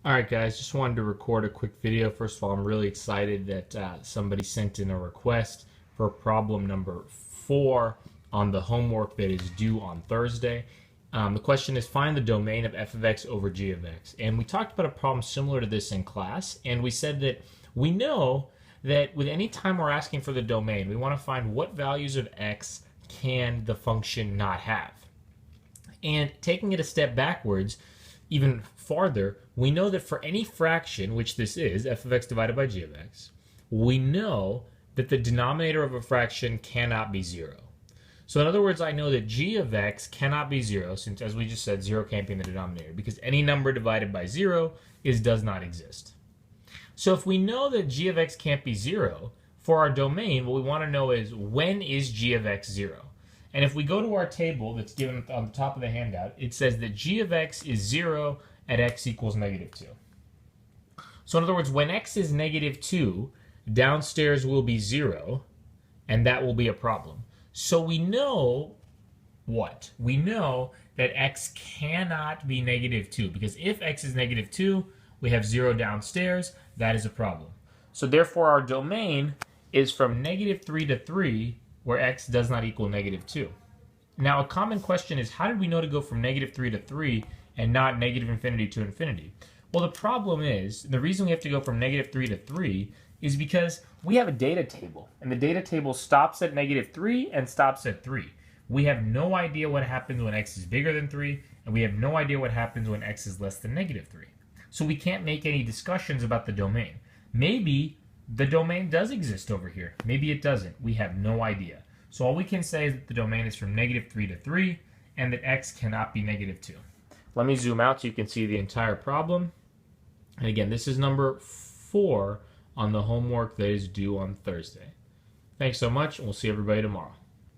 All right, guys, just wanted to record a quick video. First of all, I'm really excited that somebody sent in a request for problem number 4 on the homework that is due on Thursday. The question is, find the domain of f of x over g of x. And we talked about a problem similar to this in class, and we said that we know that with any time we're asking for the domain, we want to find what values of x can the function not have. And taking it a step backwards, even farther, we know that for any fraction, which this is, f of x divided by g of x, we know that the denominator of a fraction cannot be 0. So in other words, I know that g of x cannot be 0, since as we just said, 0 can't be in the denominator, because any number divided by 0 does not exist. So if we know that g of x can't be 0, for our domain, what we want to know is, when is g of x 0? And if we go to our table that's given on the top of the handout, it says that g of x is 0 at x equals -2. So in other words, when x is -2, downstairs will be 0, and that will be a problem. So we know what? We know that x cannot be -2, because if x is -2, we have 0 downstairs. That is a problem. So therefore, our domain is from -3 to 3, where x does not equal -2. Now, a common question is, how did we know to go from -3 to 3 and not -infinity to infinity? Well, the problem is, the reason we have to go from -3 to 3 is because we have a data table, and the data table stops at -3 and stops at 3. We have no idea what happens when x is bigger than 3, and we have no idea what happens when x is less than -3. So we can't make any discussions about the domain. Maybe the domain does exist over here. Maybe it doesn't. We have no idea. So all we can say is that the domain is from -3 to 3, and that x cannot be -2. Let me zoom out so you can see the entire problem. And again, this is number 4 on the homework that is due on Thursday. Thanks so much, and we'll see everybody tomorrow.